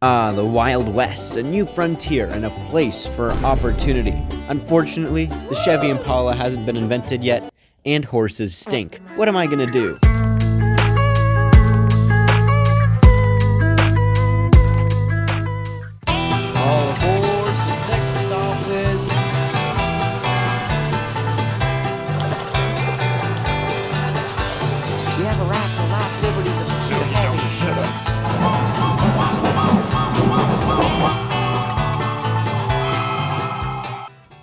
Ah, the Wild West, a new frontier and a place for opportunity. Unfortunately, the Chevy Impala hasn't been invented yet, and horses stink. What am I gonna do? All aboard, the next stop is... We have a right to life, liberty, the pursuit of happiness. Shut up.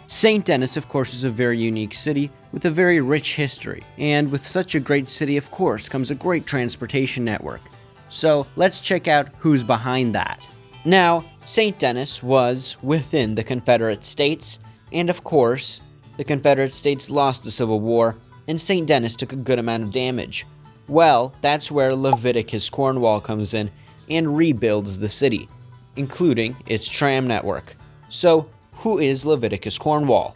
St. Denis, of course, is a very unique city with a very rich history, and with such a great city, of course, comes a great transportation network. So let's check out who's behind that. Now, St. Denis was within the Confederate States, and of course, the Confederate States lost the Civil War, and St. Denis took a good amount of damage. Well, that's where Leviticus Cornwall comes in and rebuilds the city, including its tram network. So, who is Leviticus Cornwall?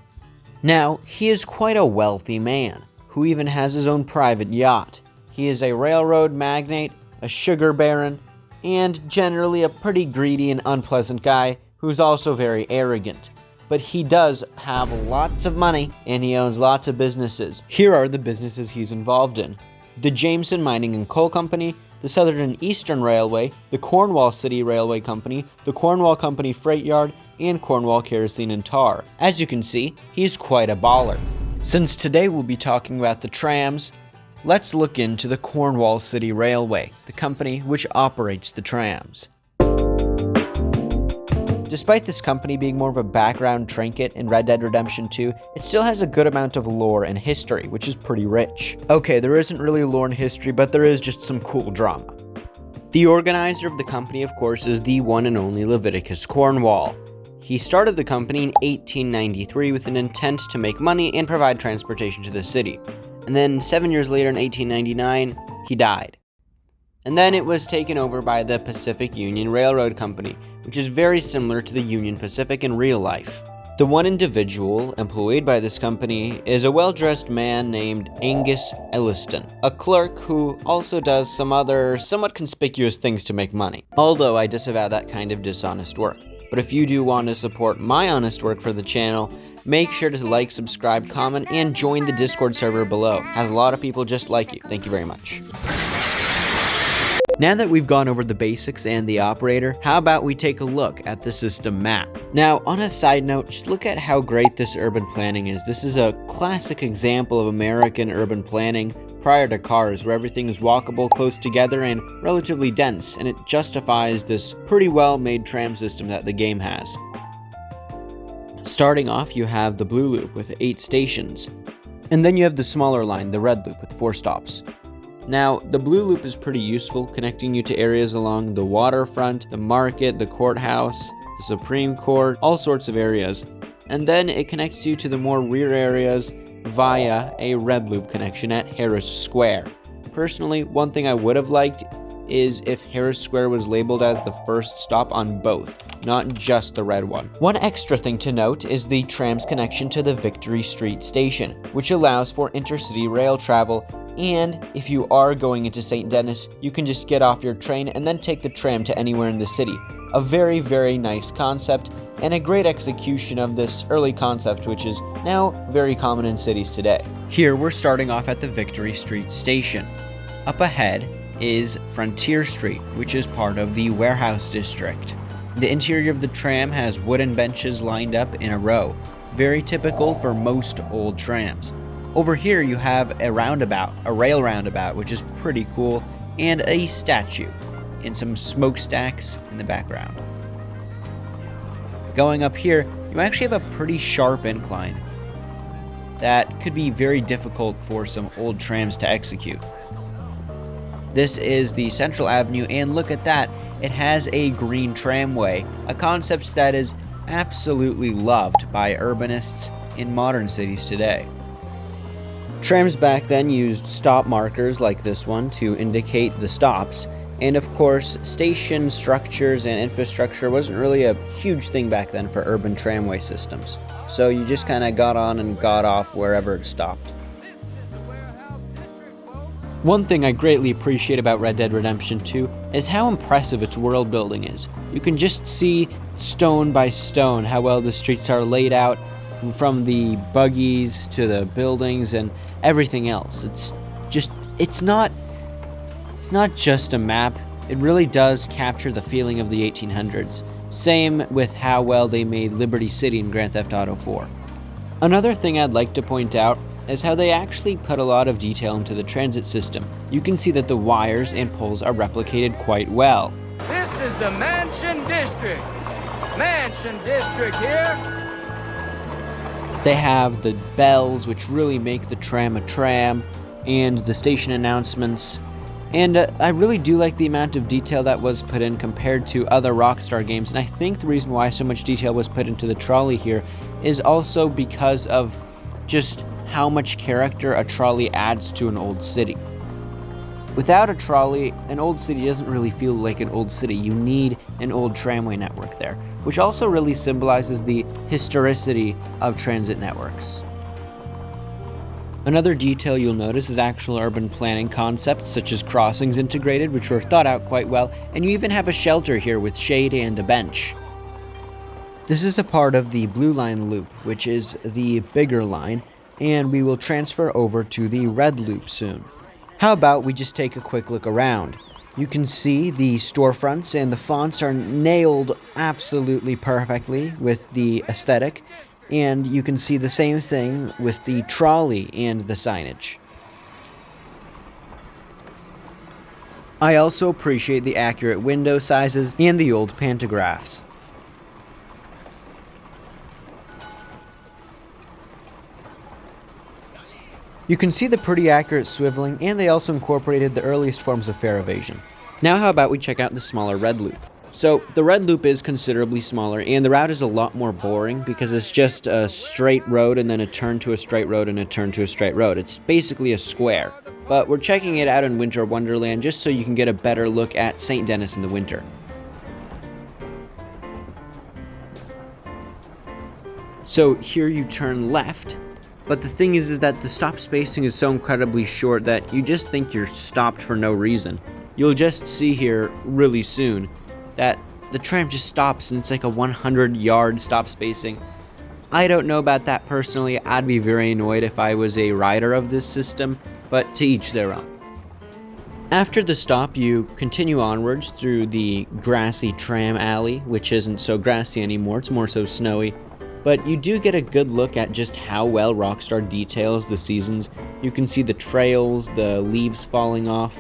Now, he is quite a wealthy man, who even has his own private yacht. He is a railroad magnate, a sugar baron, and generally a pretty greedy and unpleasant guy who's also very arrogant. But he does have lots of money, and he owns lots of businesses. Here are the businesses he's involved in: the Jameson Mining and Coal Company, the Southern and Eastern Railway, the Cornwall City Railway Company, the Cornwall Company Freight Yard, and Cornwall Kerosene and Tar. As you can see, he's quite a baller. Since today we'll be talking about the trams, let's look into the Cornwall City Railway, the company which operates the trams. Despite this company being more of a background trinket in Red Dead Redemption 2, it still has a good amount of lore and history, which is pretty rich. Okay, there isn't really lore and history, but there is just some cool drama. The organizer of the company, of course, is the one and only Leviticus Cornwall. He started the company in 1893 with an intent to make money and provide transportation to the city. And then 7 years later, in 1899, he died. And then it was taken over by the Pacific Union Railroad Company, which is very similar to the Union Pacific in real life. The one individual employed by this company is a well-dressed man named Angus Elliston, a clerk who also does some other somewhat conspicuous things to make money. Although I disavow that kind of dishonest work. But if you do want to support my honest work for the channel, make sure to like, subscribe, comment, and join the Discord server below. Has a lot of people just like you. Thank you very much. Now that we've gone over the basics and the operator, how about we take a look at the system map? Now, on a side note, just look at how great this urban planning is. This is a classic example of American urban planning prior to cars, where everything is walkable, close together, and relatively dense, and it justifies this pretty well-made tram system that the game has. Starting off, you have the blue loop with 8 stations, and then you have the smaller line, the red loop, with 4 stops. Now, the blue loop is pretty useful, connecting you to areas along the waterfront, the market, the courthouse, the Supreme Court, all sorts of areas. And then it connects you to the more rear areas via a red loop connection at Harris Square. Personally, one thing I would have liked is if Harris Square was labeled as the first stop on both, not just the red one. One extra thing to note is the tram's connection to the Victory Street station, which allows for intercity rail travel. And if you are going into St. Denis, you can just get off your train and then take the tram to anywhere in the city. A very, very nice concept, and a great execution of this early concept, which is now very common in cities today. Here we're starting off at the Victory Street station. Up ahead is Frontier Street, which is part of the warehouse district. The interior of the tram has wooden benches lined up in a row, very typical for most old trams. Over here you have a roundabout, a rail roundabout, which is pretty cool, and a statue, and some smokestacks in the background. Going up here, you actually have a pretty sharp incline that could be very difficult for some old trams to execute. This is the Central Avenue, and look at that, it has a green tramway, a concept that is absolutely loved by urbanists in modern cities today. Trams back then used stop markers like this one to indicate the stops, and of course, station structures and infrastructure wasn't really a huge thing back then for urban tramway systems, so you just kind of got on and got off wherever it stopped. One thing I greatly appreciate about Red Dead Redemption 2 is how impressive its world building is. You can just see stone by stone how well the streets are laid out, from the buggies to the buildings and everything else. It's not just a map. It really does capture the feeling of the 1800s. Same with how well they made Liberty City in Grand Theft Auto 4. Another thing I'd like to point out is how they actually put a lot of detail into the transit system. You can see that the wires and poles are replicated quite well. This is the Mansion District. Mansion District here. They have the bells, which really make the tram a tram, and the station announcements. And I really do like the amount of detail that was put in compared to other Rockstar games, and I think the reason why so much detail was put into the trolley here is also because of just how much character a trolley adds to an old city. Without a trolley, an old city doesn't really feel like an old city. You need an old tramway network there, which also really symbolizes the historicity of transit networks. Another detail you'll notice is actual urban planning concepts, such as crossings integrated, which were thought out quite well, and you even have a shelter here with shade and a bench. This is a part of the blue line loop, which is the bigger line, and we will transfer over to the red loop soon. How about we just take a quick look around? You can see the storefronts and the fonts are nailed absolutely perfectly with the aesthetic, and you can see the same thing with the trolley and the signage. I also appreciate the accurate window sizes and the old pantographs. You can see the pretty accurate swiveling, and they also incorporated the earliest forms of fare evasion. Now how about we check out the smaller red loop? So the red loop is considerably smaller, and the route is a lot more boring because it's just a straight road and then a turn to a straight road and a turn to a straight road. It's basically a square. But we're checking it out in Winter Wonderland just so you can get a better look at St. Denis in the winter. So here you turn left. But the thing is that the stop spacing is so incredibly short that you just think you're stopped for no reason. You'll just see here really soon that the tram just stops and it's like a 100-yard stop spacing. I don't know about that personally. I'd be very annoyed if I was a rider of this system, but to each their own. After the stop, you continue onwards through the grassy tram alley, which isn't so grassy anymore, it's more so snowy. But you do get a good look at just how well Rockstar details the seasons. You can see the trails, the leaves falling off,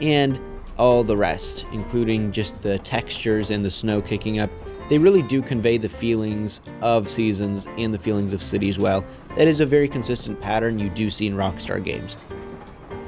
and all the rest, including just the textures and the snow kicking up. They really do convey the feelings of seasons and the feelings of cities well. That is a very consistent pattern you do see in Rockstar games.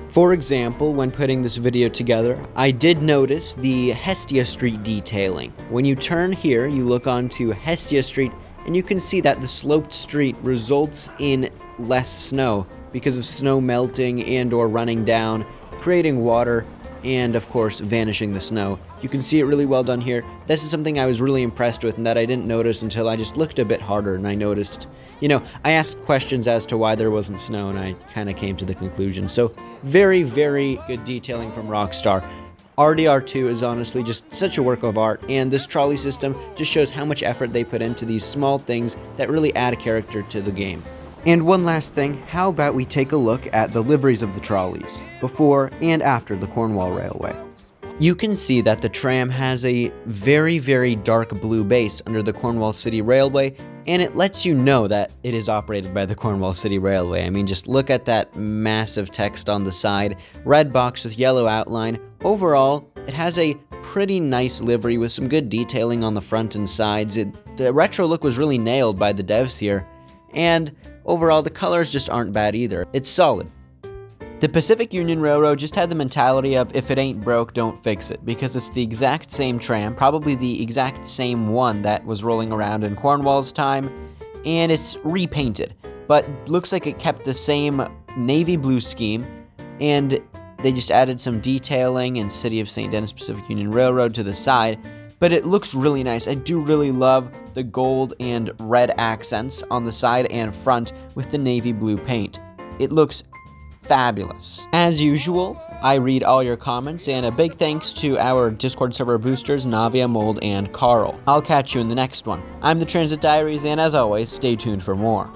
For example, when putting this video together, I did notice the Hestia Street detailing. When you turn here, you look onto Hestia Street, and you can see that the sloped street results in less snow because of snow melting and or running down, creating water, and of course vanishing the snow. You can see it really well done here. This is something I was really impressed with and that I didn't notice until I just looked a bit harder and I noticed, I asked questions as to why there wasn't snow and I kind of came to the conclusion. So very, very good detailing from Rockstar. RDR2 is honestly just such a work of art, and this trolley system just shows how much effort they put into these small things that really add a character to the game. And one last thing, how about we take a look at the liveries of the trolleys, before and after the Cornwall Railway. You can see that the tram has a very, very dark blue base under the Cornwall City Railway, and it lets you know that it is operated by the Cornwall City Railway. I mean, just look at that massive text on the side, red box with yellow outline. Overall, it has a pretty nice livery with some good detailing on the front and sides. The retro look was really nailed by the devs here, and overall, the colors just aren't bad either. It's solid. The Pacific Union Railroad just had the mentality of if it ain't broke, don't fix it, because it's the exact same tram, probably the exact same one that was rolling around in Cornwall's time, and it's repainted, but looks like it kept the same navy blue scheme, and they just added some detailing and City of St. Denis Pacific Union Railroad to the side, but it looks really nice. I do really love the gold and red accents on the side and front with the navy blue paint. It looks fabulous. As usual, I read all your comments, and a big thanks to our Discord server boosters, Navia, Mold, and Carl. I'll catch you in the next one. I'm the Transit Diaries, and as always, stay tuned for more.